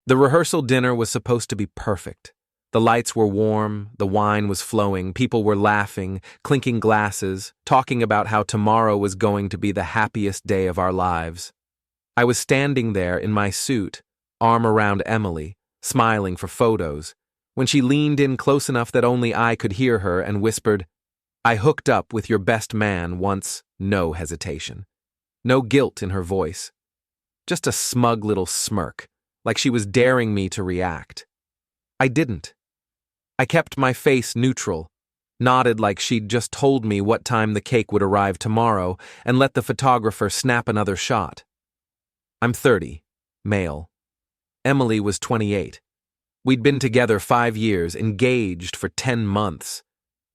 The rehearsal dinner was supposed to be perfect. The lights were warm, the wine was flowing, people were laughing, clinking glasses, talking about how tomorrow was going to be the happiest day of our lives. I was standing there in my suit, arm around Emily, smiling for photos, when she leaned in close enough that only I could hear her and whispered, "I hooked up with your best man once," no hesitation. No guilt in her voice. Just a smug little smirk, like she was daring me to react. I didn't. I kept my face neutral, nodded like she'd just told me what time the cake would arrive tomorrow, and let the photographer snap another shot. I'm 30, male. Emily was 28. We'd been together 5 years, engaged for 10 months.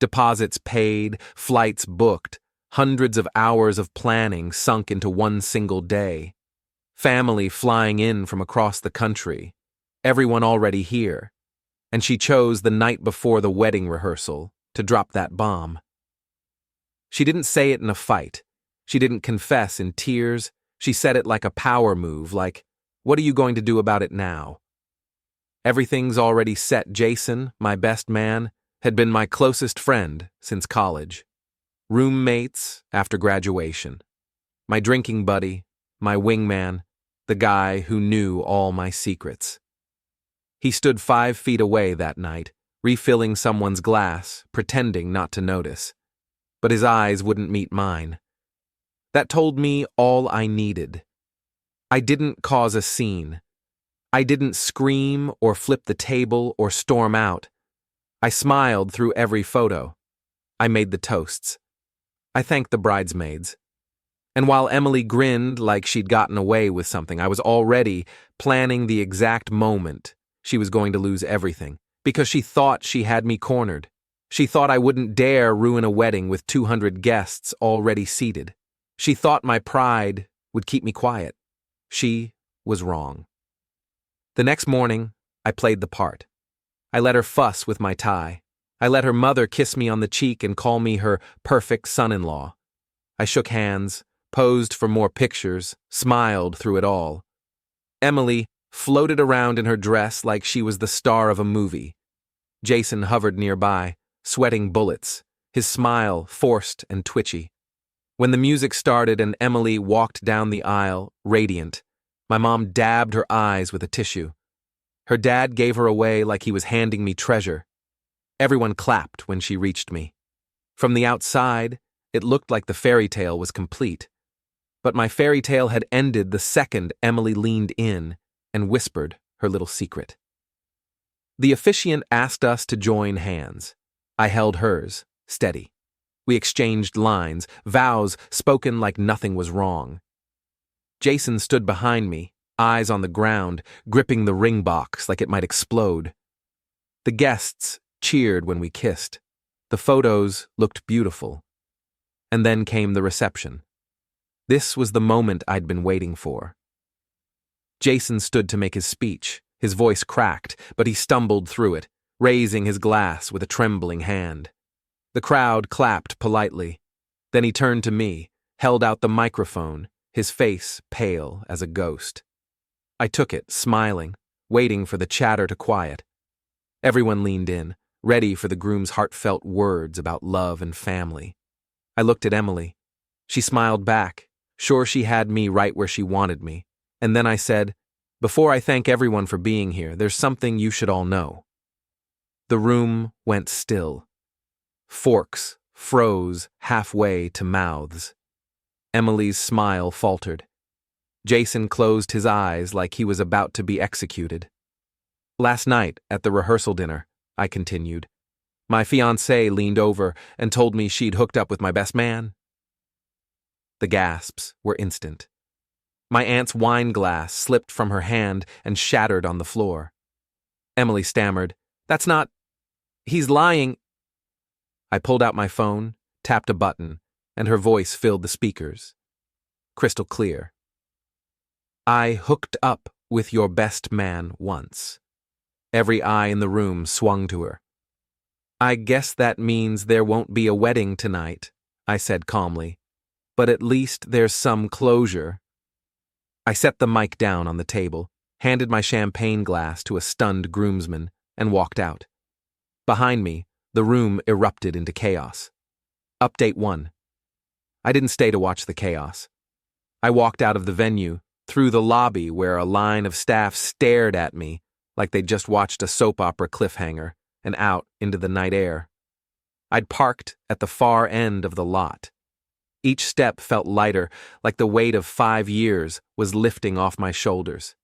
Deposits paid, flights booked, hundreds of hours of planning sunk into one single day. Family flying in from across the country, everyone already here. And she chose the night before the wedding rehearsal to drop that bomb. She didn't say it in a fight. She didn't confess in tears. She said it like a power move, like, "What are you going to do about it now?" Everything's already set. Jason, my best man, had been my closest friend since college. Roommates after graduation. My drinking buddy, my wingman, the guy who knew all my secrets. He stood 5 feet away that night, refilling someone's glass, pretending not to notice. But his eyes wouldn't meet mine. That told me all I needed. I didn't cause a scene. I didn't scream or flip the table or storm out. I smiled through every photo. I made the toasts. I thanked the bridesmaids. And while Emily grinned like she'd gotten away with something, I was already planning the exact moment she was going to lose everything, because she thought she had me cornered. She thought I wouldn't dare ruin a wedding with 200 guests already seated. She thought my pride would keep me quiet. She was wrong. The next morning, I played the part. I let her fuss with my tie. I let her mother kiss me on the cheek and call me her perfect son-in-law. I shook hands, posed for more pictures, smiled through it all. Emily floated around in her dress like she was the star of a movie. Jason hovered nearby, sweating bullets, his smile forced and twitchy. When the music started and Emily walked down the aisle, radiant, my mom dabbed her eyes with a tissue. Her dad gave her away like he was handing me treasure. Everyone clapped when she reached me. From the outside, it looked like the fairy tale was complete. But my fairy tale had ended the second Emily leaned in and whispered her little secret. The officiant asked us to join hands. I held hers, steady. We exchanged lines, vows spoken like nothing was wrong. Jason stood behind me, eyes on the ground, gripping the ring box like it might explode. The guests cheered when we kissed. The photos looked beautiful. And then came the reception. This was the moment I'd been waiting for. Jason stood to make his speech. His voice cracked, but he stumbled through it, raising his glass with a trembling hand. The crowd clapped politely. Then he turned to me, held out the microphone, his face pale as a ghost. I took it, smiling, waiting for the chatter to quiet. Everyone leaned in, ready for the groom's heartfelt words about love and family. I looked at Emily. She smiled back, sure she had me right where she wanted me. And then I said, "Before I thank everyone for being here, there's something you should all know." The room went still. Forks froze halfway to mouths. Emily's smile faltered. Jason closed his eyes like he was about to be executed. "Last night, at the rehearsal dinner," I continued, "my fiancée leaned over and told me she'd hooked up with my best man." The gasps were instant. My aunt's wine glass slipped from her hand and shattered on the floor. Emily stammered, "That's not... he's lying." I pulled out my phone, tapped a button, and her voice filled the speakers. Crystal clear. "I hooked up with your best man once." Every eye in the room swung to her. "I guess that means there won't be a wedding tonight," I said calmly. "But at least there's some closure." I set the mic down on the table, handed my champagne glass to a stunned groomsman, and walked out. Behind me, the room erupted into chaos. Update 1. I didn't stay to watch the chaos. I walked out of the venue, through the lobby where a line of staff stared at me like they'd just watched a soap opera cliffhanger, and out into the night air. I'd parked at the far end of the lot. Each step felt lighter, like the weight of 5 years was lifting off my shoulders.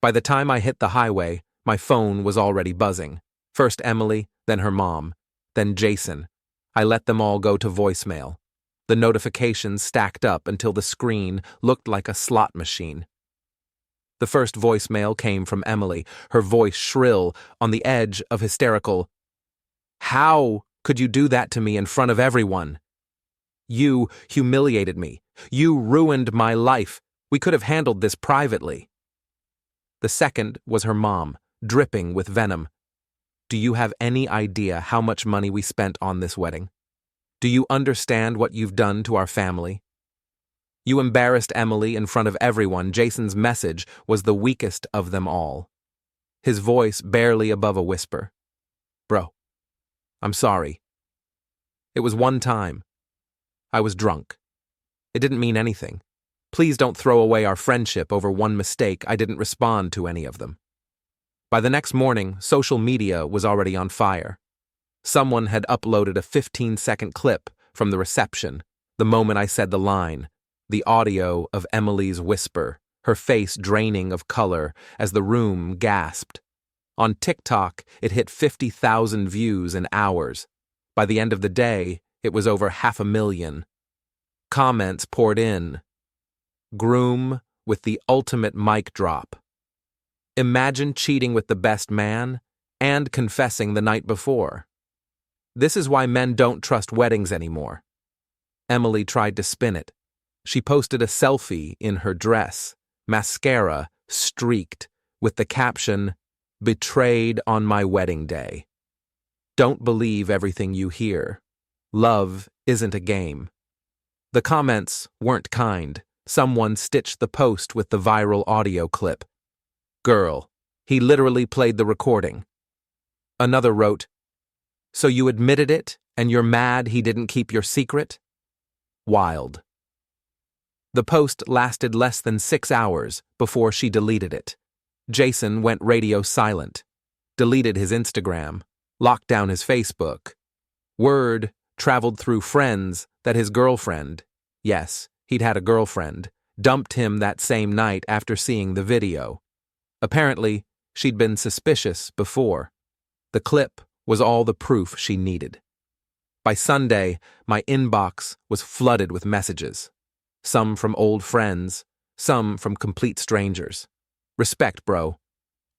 By the time I hit the highway, my phone was already buzzing. First Emily, then her mom, then Jason. I let them all go to voicemail. The notifications stacked up until the screen looked like a slot machine. The first voicemail came from Emily, her voice shrill, on the edge of hysterical. "How could you do that to me in front of everyone? You humiliated me. You ruined my life. We could have handled this privately." The second was her mom, dripping with venom. "Do you have any idea how much money we spent on this wedding? Do you understand what you've done to our family? You embarrassed Emily in front of everyone." Jason's message was the weakest of them all. His voice barely above a whisper. "Bro, I'm sorry. It was one time. I was drunk. It didn't mean anything. Please don't throw away our friendship over one mistake." I didn't respond to any of them. By the next morning, social media was already on fire. Someone had uploaded a 15-second clip from the reception, the moment I said the line, the audio of Emily's whisper, her face draining of color as the room gasped. On TikTok, it hit 50,000 views in hours. By the end of the day, it was over 500,000. Comments poured in. Groom with the ultimate mic drop. Imagine cheating with the best man and confessing the night before. This is why men don't trust weddings anymore. Emily tried to spin it. She posted a selfie in her dress, mascara streaked, with the caption, "Betrayed on my wedding day." Don't believe everything you hear. Love isn't a game. The comments weren't kind. Someone stitched the post with the viral audio clip. "Girl, he literally played the recording." Another wrote, "So you admitted it, and you're mad he didn't keep your secret?" Wild. The post lasted less than 6 hours before she deleted it. Jason went radio silent, deleted his Instagram, locked down his Facebook. Word traveled through friends that his girlfriend, yes, he'd had a girlfriend, dumped him that same night after seeing the video. Apparently, she'd been suspicious before. The clip was all the proof she needed. By Sunday, my inbox was flooded with messages. Some from old friends, some from complete strangers. "Respect, bro.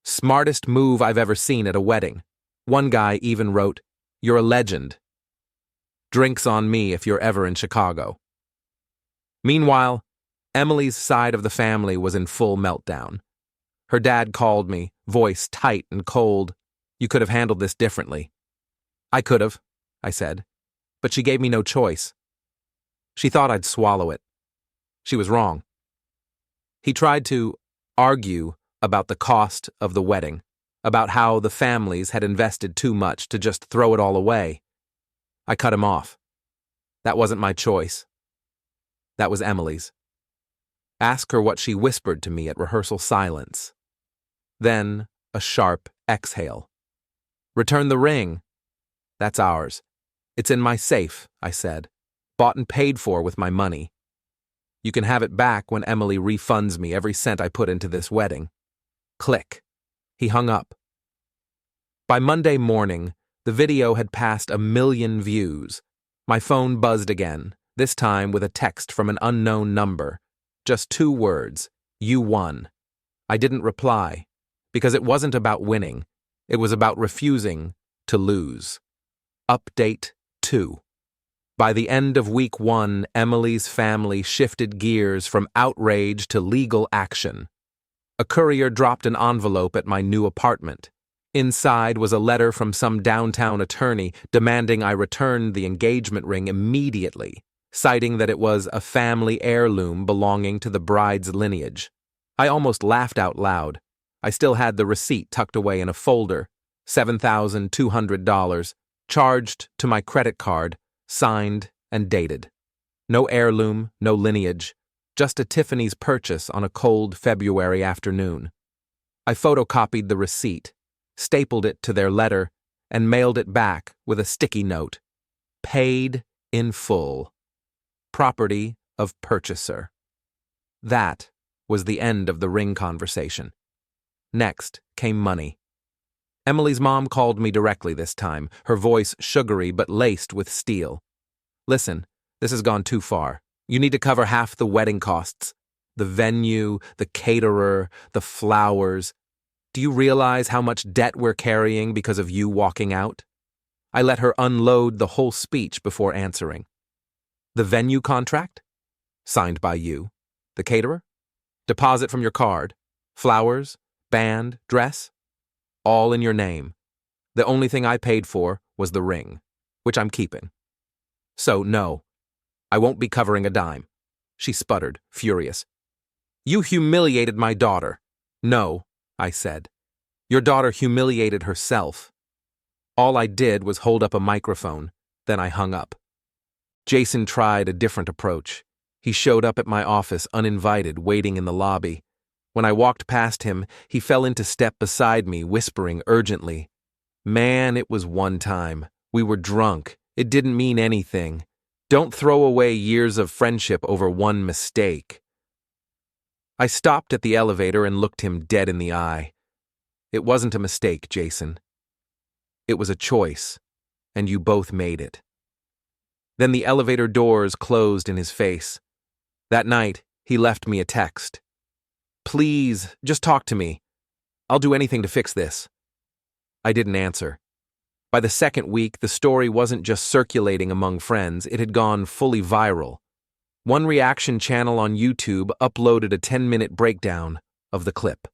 Smartest move I've ever seen at a wedding." One guy even wrote, "You're a legend. Drinks on me if you're ever in Chicago." Meanwhile, Emily's side of the family was in full meltdown. Her dad called me, voice tight and cold. "You could have handled this differently." "I could have," I said, "but she gave me no choice. She thought I'd swallow it. She was wrong." He tried to argue about the cost of the wedding, about how the families had invested too much to just throw it all away. I cut him off. That wasn't my choice. That was Emily's. Ask her what she whispered to me at rehearsal silence. Then a sharp exhale. "Return the ring." "That's ours. It's in my safe," I said. "Bought and paid for with my money. You can have it back when Emily refunds me every cent I put into this wedding." Click. He hung up. By Monday morning, the video had passed 1 million views. My phone buzzed again, this time with a text from an unknown number. Just 2 words, "You won." I didn't reply, because it wasn't about winning. It was about refusing to lose. Update 2. By the end of week 1, Emily's family shifted gears from outrage to legal action. A courier dropped an envelope at my new apartment. Inside was a letter from some downtown attorney demanding I return the engagement ring immediately, citing that it was a family heirloom belonging to the bride's lineage. I almost laughed out loud. I still had the receipt tucked away in a folder, $7,200, charged to my credit card, signed and dated. No heirloom, no lineage, just a Tiffany's purchase on a cold February afternoon. I photocopied the receipt, stapled it to their letter, and mailed it back with a sticky note. Paid in full. Property of purchaser. That was the end of the ring conversation. Next came money. Emily's mom called me directly this time, her voice sugary but laced with steel. Listen, this has gone too far. You need to cover half the wedding costs. The venue, the caterer, the flowers. Do you realize how much debt we're carrying because of you walking out? I let her unload the whole speech before answering. The venue contract? Signed by you. The caterer? Deposit from your card. Flowers, band, dress? All in your name. The only thing I paid for was the ring, which I'm keeping. So, no, I won't be covering a dime. She sputtered, furious. You humiliated my daughter. No, I said. Your daughter humiliated herself. All I did was hold up a microphone, then I hung up. Jason tried a different approach. He showed up at my office uninvited, waiting in the lobby. When I walked past him, he fell into step beside me, whispering urgently, Man, it was one time. We were drunk. It didn't mean anything. Don't throw away years of friendship over one mistake. I stopped at the elevator and looked him dead in the eye. It wasn't a mistake, Jason. It was a choice, and you both made it. Then the elevator doors closed in his face. That night, he left me a text. Please, just talk to me. I'll do anything to fix this. I didn't answer. By the second week, the story wasn't just circulating among friends, it had gone fully viral. One reaction channel on YouTube uploaded a 10-minute breakdown of the clip.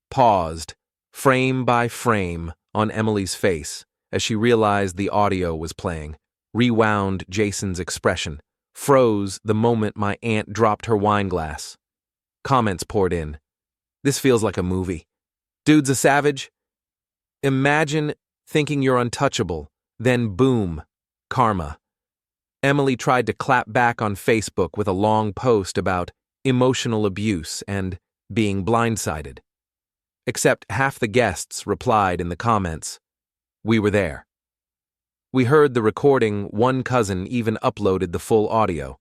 Paused, frame by frame, on Emily's face as she realized the audio was playing, rewound Jason's expression, froze the moment my aunt dropped her wine glass. Comments poured in. This feels like a movie. Dude's a savage. Imagine thinking you're untouchable, then boom, karma. Emily tried to clap back on Facebook with a long post about emotional abuse and being blindsided. Except half the guests replied in the comments, We were there. We heard the recording, one cousin even uploaded the full audio.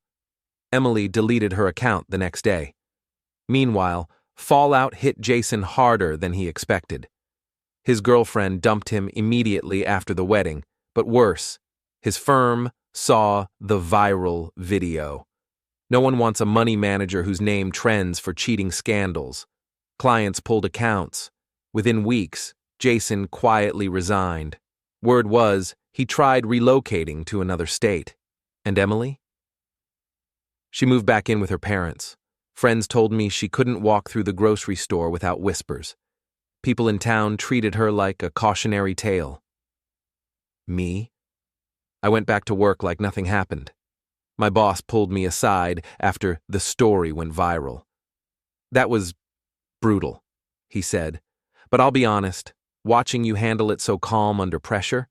Emily deleted her account the next day. Meanwhile, fallout hit Jason harder than he expected. His girlfriend dumped him immediately after the wedding, but worse, his firm saw the viral video. No one wants a money manager whose name trends for cheating scandals. Clients pulled accounts. Within weeks, Jason quietly resigned. Word was, he tried relocating to another state. And Emily? She moved back in with her parents. Friends told me she couldn't walk through the grocery store without whispers. People in town treated her like a cautionary tale. Me? I went back to work like nothing happened. My boss pulled me aside after the story went viral. That was brutal, he said. But I'll be honest, watching you handle it so calm under pressure,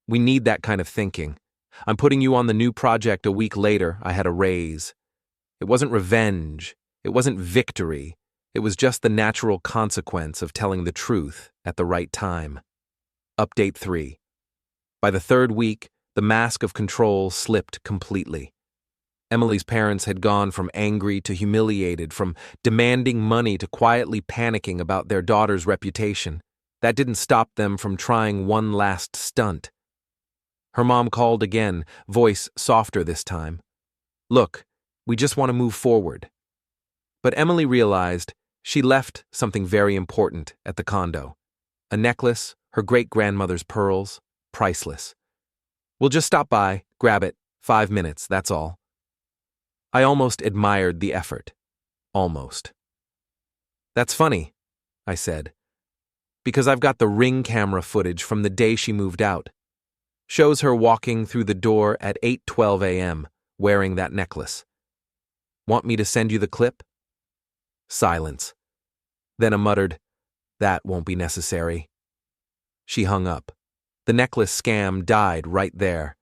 we need that kind of thinking. I'm putting you on the new project a week later, I had a raise. It wasn't revenge. It wasn't victory. It was just the natural consequence of telling the truth at the right time. Update 3. By the third week, the mask of control slipped completely. Emily's parents had gone from angry to humiliated, from demanding money to quietly panicking about their daughter's reputation. That didn't stop them from trying one last stunt. Her mom called again, voice softer this time. Look, we just want to move forward. But Emily realized she left something very important at the condo. A necklace, her great-grandmother's pearls, priceless. We'll just stop by, grab it, 5 minutes, that's all. I almost admired the effort. Almost. That's funny, I said, because I've got the ring camera footage from the day she moved out. Shows her walking through the door at 8:12 a.m., wearing that necklace. Want me to send you the clip? Silence. Then a muttered, That won't be necessary. She hung up. The necklace scam died right there.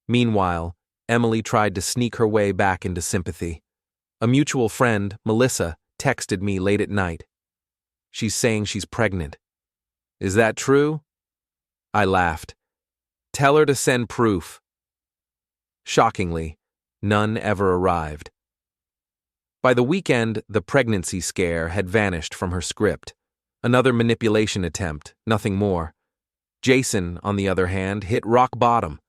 Meanwhile, Emily tried to sneak her way back into sympathy. A mutual friend, Melissa, texted me late at night. She's saying she's pregnant. Is that true? I laughed. Tell her to send proof. Shockingly, none ever arrived. By the weekend, the pregnancy scare had vanished from her script. Another manipulation attempt, nothing more. Jason, on the other hand, hit rock bottom.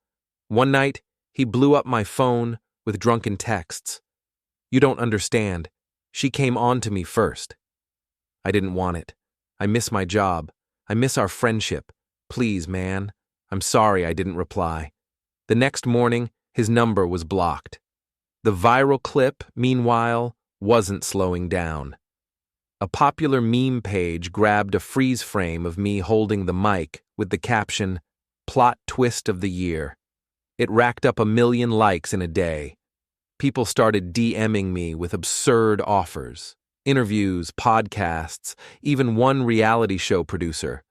One night, he blew up my phone with drunken texts. You don't understand. She came on to me first. I didn't want it. I miss my job. I miss our friendship. Please, man. I'm sorry I didn't reply. The next morning, his number was blocked. The viral clip, meanwhile, wasn't slowing down. A popular meme page grabbed a freeze frame of me holding the mic with the caption, "Plot Twist of the Year." It racked up 1 million likes in a day. People started DMing me with absurd offers, interviews, podcasts, even one reality show producer.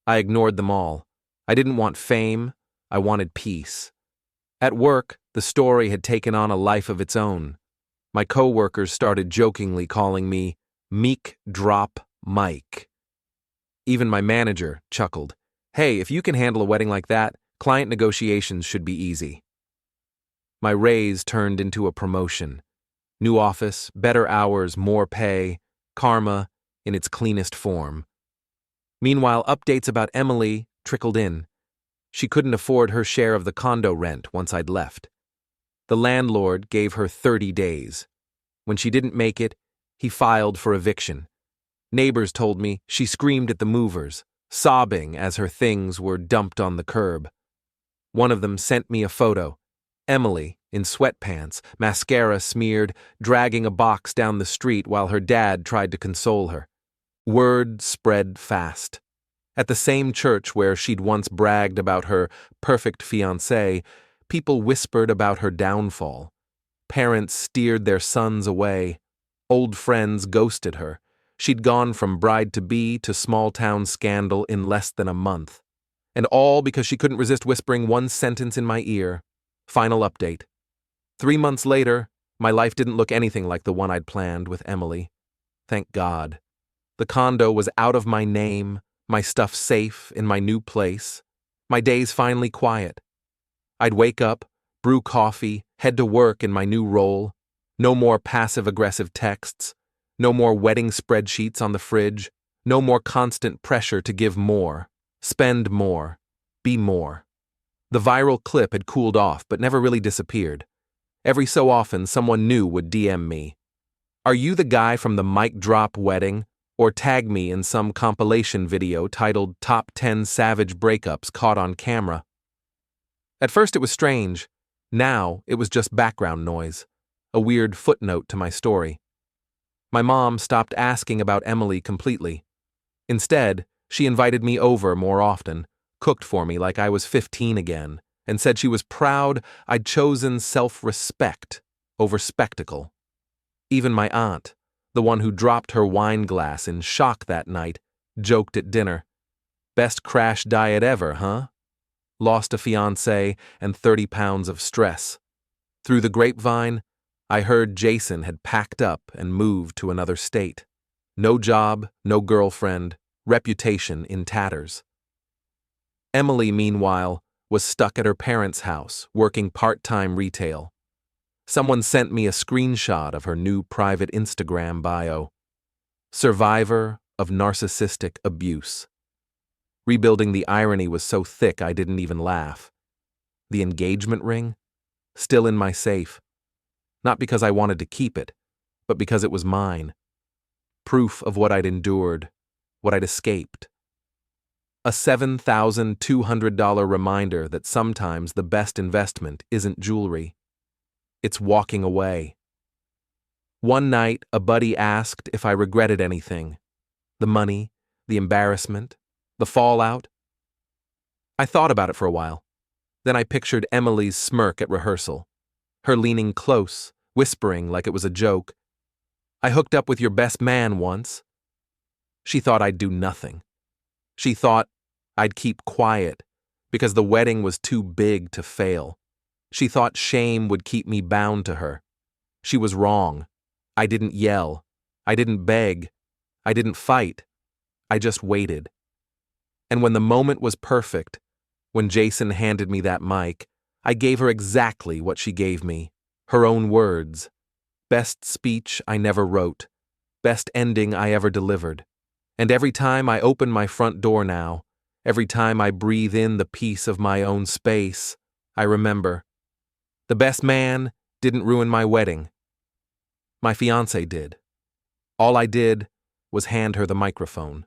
I ignored them all. I didn't want fame, I wanted peace. At work, the story had taken on a life of its own. My coworkers started jokingly calling me Meek Drop Mike. Even my manager chuckled. Hey, if you can handle a wedding like that, client negotiations should be easy. My raise turned into a promotion. New office, better hours, more pay, karma in its cleanest form. Meanwhile, updates about Emily trickled in. She couldn't afford her share of the condo rent once I'd left. The landlord gave her 30 days. When she didn't make it, he filed for eviction. Neighbors told me she screamed at the movers, sobbing as her things were dumped on the curb. One of them sent me a photo. Emily, in sweatpants, mascara smeared, dragging a box down the street while her dad tried to console her. Word spread fast. At the same church where she'd once bragged about her perfect fiancé, people whispered about her downfall. Parents steered their sons away. Old friends ghosted her. She'd gone from bride-to-be to small-town scandal in less than a month. And all because she couldn't resist whispering one sentence in my ear. Final update. 3 months later, my life didn't look anything like the one I'd planned with Emily. Thank God. The condo was out of my name, my stuff safe in my new place. My days finally quiet. I'd wake up, brew coffee, head to work in my new role. No more passive-aggressive texts. No more wedding spreadsheets on the fridge. No more constant pressure to give more, spend more, be more. The viral clip had cooled off but never really disappeared. Every so often, someone new would DM me. Are you the guy from the mic drop wedding? Or tag me in some compilation video titled Top 10 Savage Breakups Caught on Camera. At first it was strange. Now it was just background noise, a weird footnote to my story. My mom stopped asking about Emily completely. Instead, she invited me over more often, cooked for me like I was 15 again, and said she was proud I'd chosen self-respect over spectacle. Even my aunt, the one who dropped her wine glass in shock that night, joked at dinner. Best crash diet ever, huh? Lost a fiancé and 30 pounds of stress. Through the grapevine, I heard Jason had packed up and moved to another state. No job, no girlfriend, reputation in tatters. Emily, meanwhile, was stuck at her parents' house, working part-time retail. Someone sent me a screenshot of her new private Instagram bio. Survivor of narcissistic abuse. Rebuilding the irony was so thick I didn't even laugh. The engagement ring? Still in my safe. Not because I wanted to keep it, but because it was mine. Proof of what I'd endured, what I'd escaped. A $7,200 reminder that sometimes the best investment isn't jewelry. It's walking away. One night, a buddy asked if I regretted anything. The money, the embarrassment, the fallout. I thought about it for a while. Then I pictured Emily's smirk at rehearsal. Her leaning close, whispering like it was a joke. I hooked up with your best man once. She thought I'd do nothing. She thought I'd keep quiet because the wedding was too big to fail. She thought shame would keep me bound to her. She was wrong. I didn't yell. I didn't beg. I didn't fight. I just waited. And when the moment was perfect, when Jason handed me that mic, I gave her exactly what she gave me, her own words. Best speech I never wrote. Best ending I ever delivered. And every time I open my front door now, every time I breathe in the peace of my own space, I remember. The best man didn't ruin my wedding. My fiancée did. All I did was hand her the microphone.